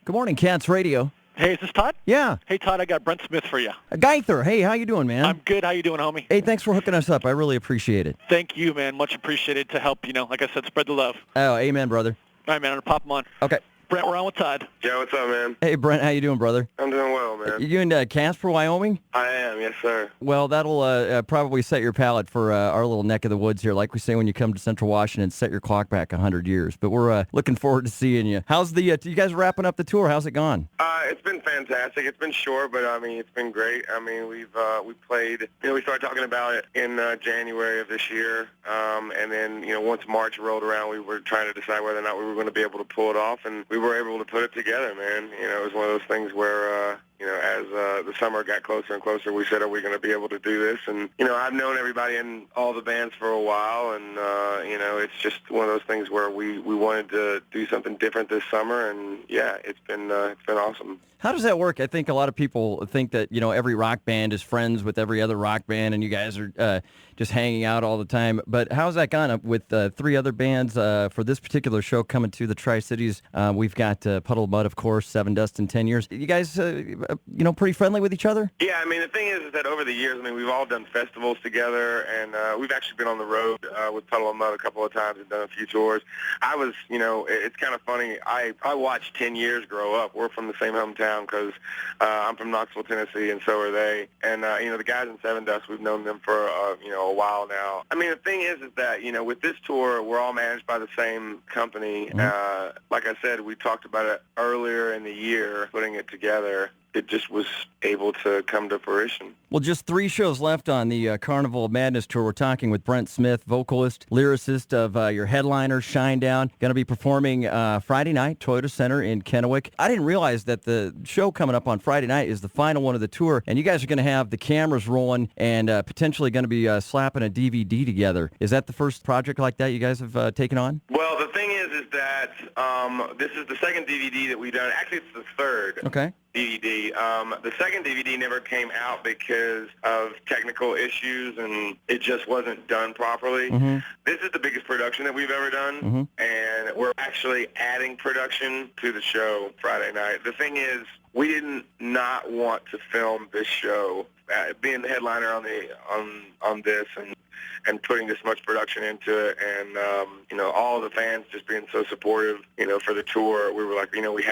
Good morning, Cats Radio. Hey, is this Todd? Yeah. Hey, Todd, I got Brent Smith for you. Gaither, hey, how you doing, man? I'm good. How you doing, homie? Hey, thanks for hooking us up. I really appreciate it. Thank you, man. Much appreciated to help, like I said, spread the love. Oh, amen, brother. All right, man. I'm going to pop him on. Okay. Brent, we're on with Todd. Yeah, what's up, man? Hey, Brent, how you doing, brother? I'm doing well, man. You in Casper, Wyoming? I am, yes, sir. Well, that'll probably set your palate for our little neck of the woods here. Like we say when you come to Central Washington, set your clock back 100 years. But we're looking forward to seeing you. How's the, you guys wrapping up the tour? How's it gone? It's been fantastic. It's been short, but, it's been great. We played, we started talking about it in January of this year. And then, once March rolled around, we were trying to decide whether or not we were going to be able to pull it off. And we were able to put it together, man. It was one of those things where, as the summer got closer and closer, we said, are we going to be able to do this? And, I've known everybody in all the bands for a while, and, it's just one of those things where we wanted to do something different this summer, and, yeah, it's been awesome. How does that work? I think a lot of people think that, every rock band is friends with every other rock band, and you guys are just hanging out all the time. But how's that gone with three other bands for this particular show coming to the Tri-Cities? We've got Puddle of Mud, of course, Seven Dust in 10 Years. You guys, pretty friendly with each other? Yeah, the thing is that over the years, we've all done festivals together, and we've actually been on the road with Puddle of Mud a couple of times and done a few tours. I was, it's kind of funny. I watched 10 Years grow up. We're from the same hometown because I'm from Knoxville, Tennessee, and so are they. And, the guys in Seven Dust, we've known them for, a while now. The thing is that, with this tour, we're all managed by the same company. Mm-hmm. Like I said, we talked about it earlier in the year, putting it together. It just was able to come to fruition. Well, just 3 shows left on the Carnival of Madness tour. We're talking with Brent Smith, vocalist, lyricist of your headliner, Shinedown. Going to be performing Friday night, Toyota Center in Kennewick. I didn't realize that the show coming up on Friday night is the final one of the tour, and you guys are going to have the cameras rolling and potentially going to be slapping a DVD together. Is that the first project like that you guys have taken on? Well, the thing is that this is the second DVD that we've done. Actually, it's the third. Okay. DVD. The second DVD never came out because of technical issues, and it just wasn't done properly. Mm-hmm. This is the biggest production that we've ever done, mm-hmm. and we're actually adding production to the show Friday night. The thing is, we didn't not want to film this show, being the headliner on this, and putting this much production into it, and all the fans just being so supportive, for the tour. We were like, we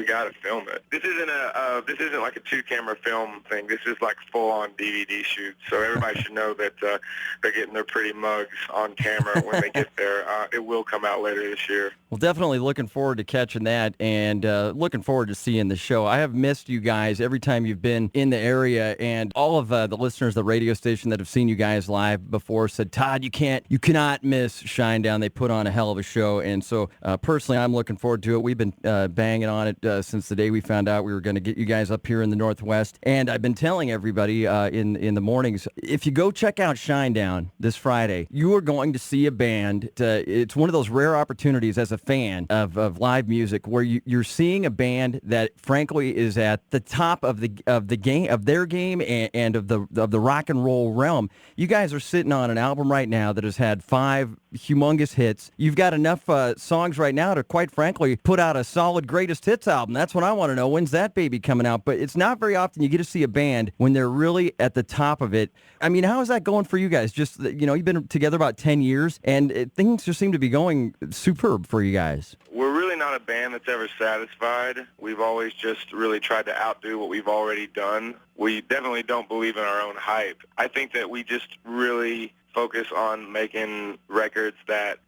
got to film it. This isn't like a 2-camera film thing. This is like full-on DVD shoot. So everybody should know that they're getting their pretty mugs on camera when they get there. It will come out later this year. Well, definitely looking forward to catching that, and looking forward to seeing the show. I have missed you guys every time you've been in the area, and all of the listeners of the radio station that have seen you guys live before said, Todd, you cannot miss Shinedown. They put on a hell of a show, and so personally, I'm looking forward to it. We've been banging on it since the day we found out we were going to get you guys up here in the Northwest, and I've been telling everybody in the mornings, if you go check out Shinedown this Friday, you are going to see a band. It's one of those rare opportunities as a fan of live music where you're seeing a band that frankly is at the top of the game, of their game, and of the rock and roll realm. You guys are sitting on an album right now that has had 5 humongous hits. You've got enough songs right now to, quite frankly, put out a solid greatest hits album. That's what I want to know. When's that baby coming out? But it's not very often you get to see a band when they're really at the top of it. How is that going for you guys? Just, you've been together about 10 years, and things just seem to be going superb for you guys. We're really not a band that's ever satisfied. We've always just really tried to outdo what we've already done. We definitely don't believe in our own hype. I think that we just really focus on making records that,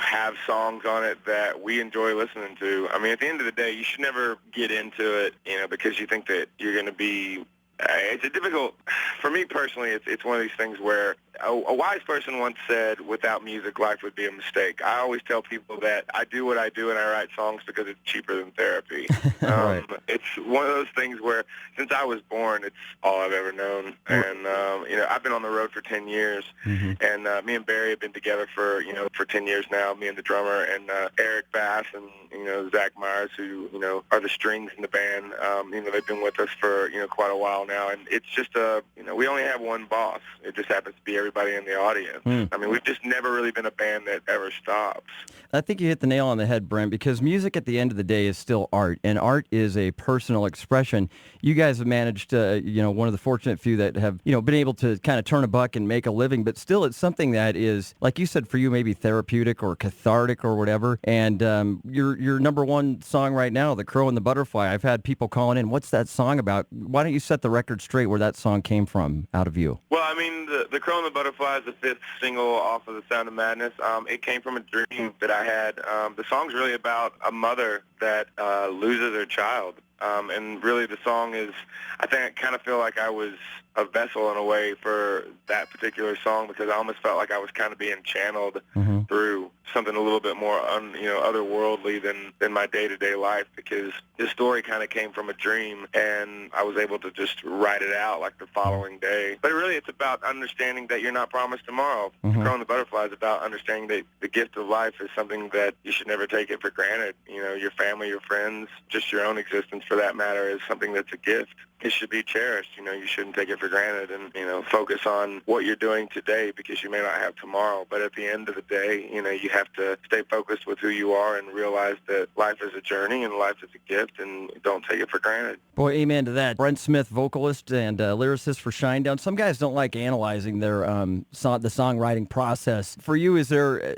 have songs on it that we enjoy listening to. At the end of the day, you should never get into it, because you think that you're going to be... It's a difficult... For me personally, it's one of these things where a wise person once said, without music, life would be a mistake. I always tell people that I do what I do and I write songs because it's cheaper than therapy. Right. It's one of those things where since I was born, it's all I've ever known. And, I've been on the road for 10 years, mm-hmm. and me and Barry have been together for 10 years now, me and the drummer, and Eric Bass and, Zach Myers, who, are the strings in the band. They've been with us for, quite a while now, and it's just we only have one boss. It just happens to be everybody in the audience. I mean, we've just never really been a band that ever stops. I think you hit the nail on the head, Brent, because music at the end of the day is still art, and art is a personal expression. You guys have managed, one of the fortunate few that have, been able to kind of turn a buck and make a living, but still it's something that is, like you said, for you, maybe therapeutic or cathartic or whatever. And your number one song right now, The Crow and the Butterfly, I've had people calling in, what's that song about? Why don't you set the record straight where that song came from out of you? Well, I mean, the Crow and the Butterfly is the fifth single off of The Sound of Madness. It came from a dream that I had. The song's really about a mother that loses her child. And really the song is, I kind of feel like I was a vessel in a way for that particular song, because I almost felt like I was kind of being channeled through something a little bit more otherworldly than my day-to-day life, because this story kind of came from a dream, and I was able to just write it out like the following day. But really it's about understanding that you're not promised tomorrow. Crow and the Butterfly is about understanding that the gift of life is something that you should never take it for granted. Your family, your friends, just your own existence for that matter is something that's a gift. It should be cherished. You shouldn't take it for granted, and, focus on what you're doing today, because you may not have tomorrow. But at the end of the day, you have to stay focused with who you are and realize that life is a journey and life is a gift, and don't take it for granted. Boy, amen to that. Brent Smith, vocalist and lyricist for Shinedown. Some guys don't like analyzing their the songwriting process. For you, is there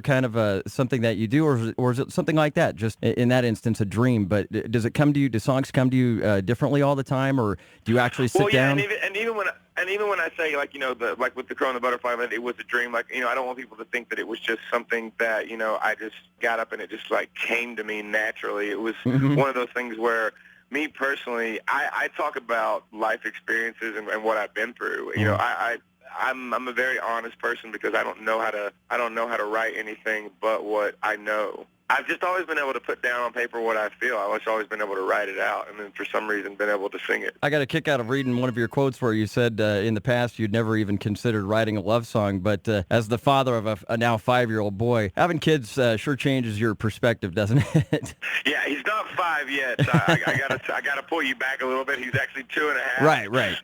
kind of something that you do, or is it something like that? Just in that instance, a dream. But does it come to you? Do songs come to you differently all the time, or do you actually sit down? And even when I say, like with the Crow and the Butterfly, it was a dream. Like, I don't want people to think that it was just something that I just got up and it just like came to me naturally. It was one of those things where, me personally, I talk about life experiences and what I've been through. I'm a very honest person, because I don't know how to write anything but what I know. I've just always been able to put down on paper what I feel. I've always been able to write it out, and then for some reason been able to sing it. I got a kick out of reading one of your quotes where you said in the past you'd never even considered writing a love song, but as the father of a now 5-year-old boy, having kids sure changes your perspective, doesn't it? Yeah, he's not 5 yet. So I gotta pull you back a little bit. He's actually 2.5. Right.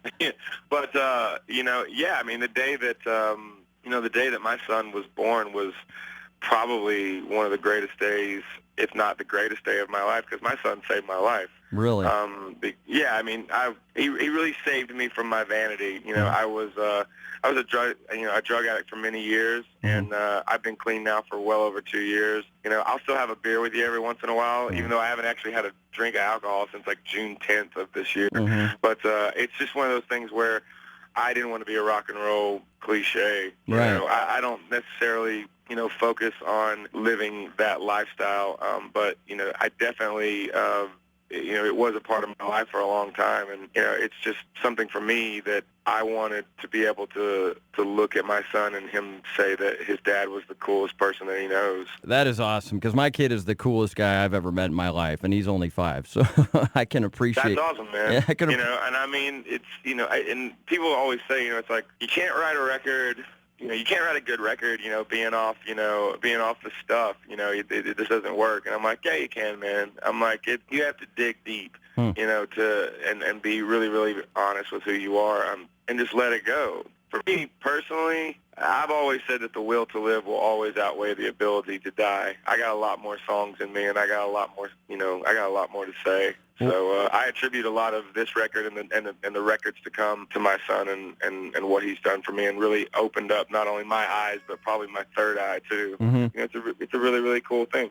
But I mean, the day that my son was born was probably one of the greatest days, if not the greatest day of my life, because my son saved my life. Really? I mean, he really saved me from my vanity. I was a drug addict for many years, and I've been clean now for well over 2 years. I'll still have a beer with you every once in a while, even though I haven't actually had a drink of alcohol since like June 10th of this year. But it's just one of those things where I didn't want to be a rock and roll cliche. Right. I don't necessarily focus on living that lifestyle. But, I definitely, it was a part of my life for a long time. And, it's just something for me that I wanted to be able to look at my son and him say that his dad was the coolest person that he knows. That is awesome, because my kid is the coolest guy I've ever met in my life, and he's only 5, so I can appreciate. That's awesome, man. Yeah, and I mean, it's, and people always say, it's like, you can't write a record. You can't write a good record, being off the stuff. It just doesn't work. And I'm like, yeah, you can, man. I'm like, you have to dig deep, and be really, really honest with who you are, and just let it go. For me personally, I've always said that the will to live will always outweigh the ability to die. I got a lot more songs in me, and I got a lot more, to say. So I attribute a lot of this record and the records to come to my son and what he's done for me, and really opened up not only my eyes but probably my third eye too. It's a really, really cool thing.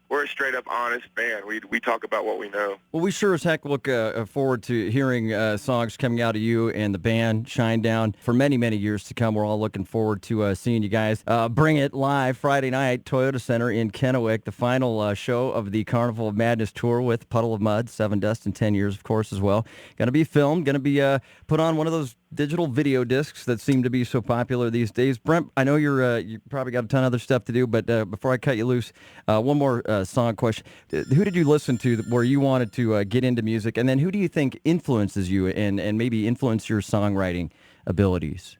We're a straight up honest band. We talk about what we know. Well, we sure as heck look forward to hearing songs coming out of you and the band Shinedown for many, many years to come. We're all looking forward to seeing you guys bring it live Friday night, Toyota Center in Kennewick, the final show of the Carnival of Madness tour with Puddle of Mud, Seven Dust, and 10 Years, of course, as well. Going to be filmed, going to be put on one of those digital video discs that seem to be so popular these days. Brent, I know you probably got a ton of other stuff to do, but before I cut you loose, one more song question. Who did you listen to where you wanted to get into music, and then who do you think influences you and maybe influence your songwriting abilities?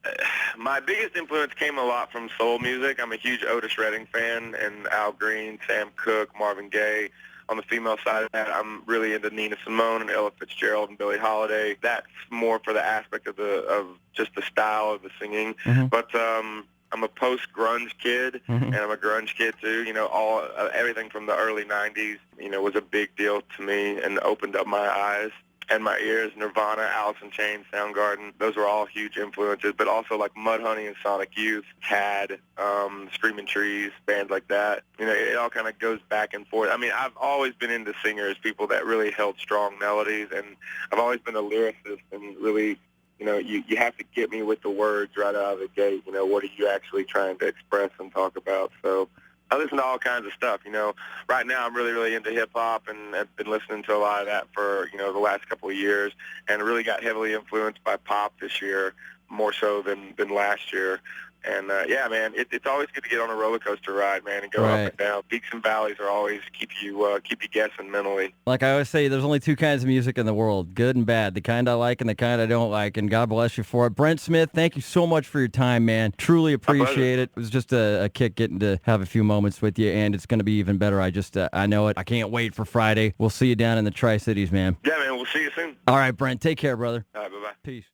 My biggest influence came a lot from soul music. I'm a huge Otis Redding fan, and Al Green, Sam Cooke, Marvin Gaye. On the female side of that, I'm really into Nina Simone and Ella Fitzgerald and Billie Holiday. That's more for the aspect of just the style of the singing. But I'm a post-grunge kid, and I'm a grunge kid too. You know, everything from the early '90s, you know, was a big deal to me and opened up my eyes and my ears. Nirvana, Alice in Chains, Soundgarden, those were all huge influences. But also like Mudhoney and Sonic Youth, Tad, Screaming Trees, bands like that. You know, it all kind of goes back and forth. I mean, I've always been into singers, people that really held strong melodies, and I've always been a lyricist and really, you know, you have to get me with the words right out of the gate. You know, what are you actually trying to express and talk about? So I listen to all kinds of stuff. You know, right now I'm really, really into hip-hop, and I've been listening to a lot of that for, you know, the last couple of years, and really got heavily influenced by pop this year, more so than last year. And, yeah, man, it's always good to get on a roller coaster ride, man, and go up and down. Peaks and valleys are always keep you guessing mentally. Like I always say, there's only two kinds of music in the world, good and bad, the kind I like and the kind I don't like, and God bless you for it. Brent Smith, thank you so much for your time, man. Truly appreciate it. It was just a kick getting to have a few moments with you, and it's going to be even better. I know it. I can't wait for Friday. We'll see you down in the Tri-Cities, man. Yeah, man, we'll see you soon. All right, Brent, take care, brother. All right, bye-bye. Peace.